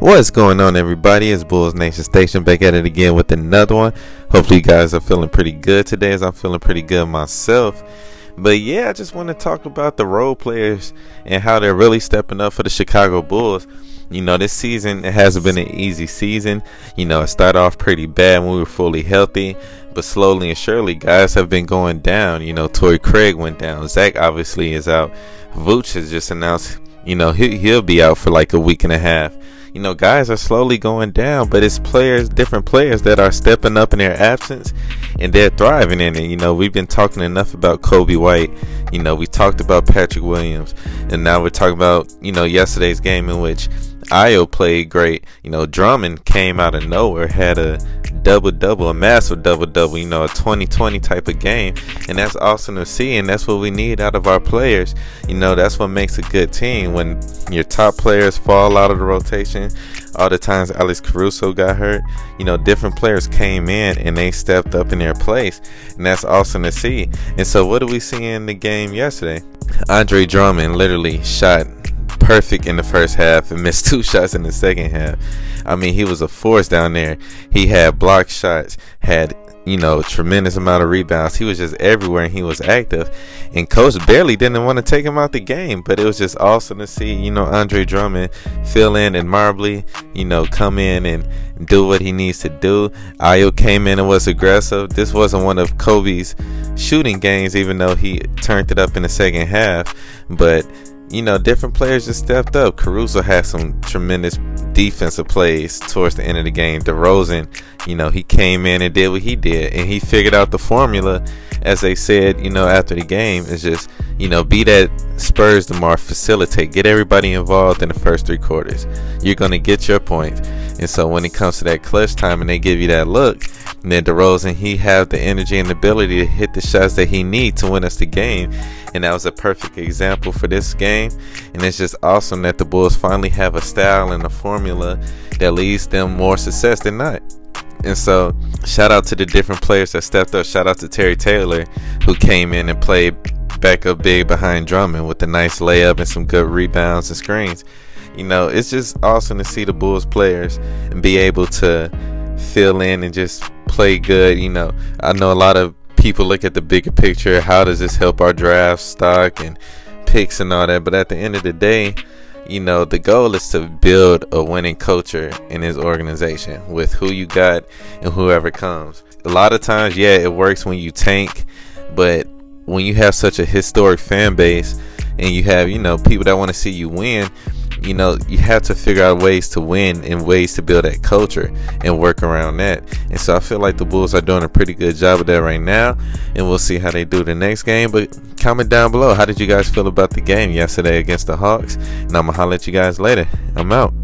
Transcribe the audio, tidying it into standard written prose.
What's going on, everybody? It's Bulls Nation Station back at it again with another one. Hopefully you guys are feeling pretty good today, as I'm feeling pretty good myself. But yeah, I just want to talk about the role players and how they're really stepping up for the Chicago Bulls. You know, this season, it hasn't been an easy season. You know, it started off pretty bad when we were fully healthy, but slowly and surely, guys have been going down. You know, Torrey Craig went down. Zach obviously is out. Vooch has just announced, you know, he'll be out for like a week and a half. You know, guys are slowly going down, but it's different players that are stepping up in their absence, and they're thriving in it. You know, we've been talking enough about Kobe White. You know, we talked about Patrick Williams, and now we're talking about, you know, yesterday's game in which Ayo played great. You know, Drummond came out of nowhere, had a double-double, a massive double-double, you know, a 20-20 type of game, and that's awesome to see, and that's what we need out of our players. You know, that's what makes a good team. When your top players fall out of the rotation, all the times Alex Caruso got hurt, you know, different players came in and they stepped up in their place, and that's awesome to see. And so what did we see in the game yesterday? Andre Drummond literally shot perfect in the first half and missed 2 shots in the second half. I mean, he was a force down there. He had block shots, had, you know, tremendous amount of rebounds. He was just everywhere and he was active, and coach barely didn't want to take him out the game. But it was just awesome to see, you know, Andre Drummond fill in admirably, you know, come in and do what he needs to do. Ayo came in and was aggressive. This wasn't one of Kobe's shooting games, even though he turned it up in the second half, but you know, different players just stepped up. Caruso had some tremendous defensive plays towards the end of the game. DeRozan, you know, he came in and did what he did, and he figured out the formula, as they said, you know, after the game, is just, you know, be that Spurs DeMar, facilitate, get everybody involved in the first 3 quarters. You're going to get your points. And so when it comes to that clutch time and they give you that look, and then DeRozan, he have the energy and the ability to hit the shots that he needs to win us the game. And that was a perfect example for this game. And it's just awesome that the Bulls finally have a style and a formula that leads them more success than not. And so shout out to the different players that stepped up. Shout out to Terry Taylor, who came in and played back up big behind Drummond with a nice layup and some good rebounds and screens. You know, it's just awesome to see the Bulls players and be able to fill in and just play good. You know, I know a lot of people look at the bigger picture. How does this help our draft stock and picks and all that? But at the end of the day, you know, the goal is to build a winning culture in his organization with who you got and whoever comes. A lot of times, yeah, it works when you tank, but when you have such a historic fan base and you have, you know, people that want to see you win, you know, you have to figure out ways to win and ways to build that culture and work around that. And so I feel like the Bulls are doing a pretty good job of that right now, and we'll see how they do the next game. But comment down below, how did you guys feel about the game yesterday against the Hawks? And I'm gonna holler at you guys later. I'm out.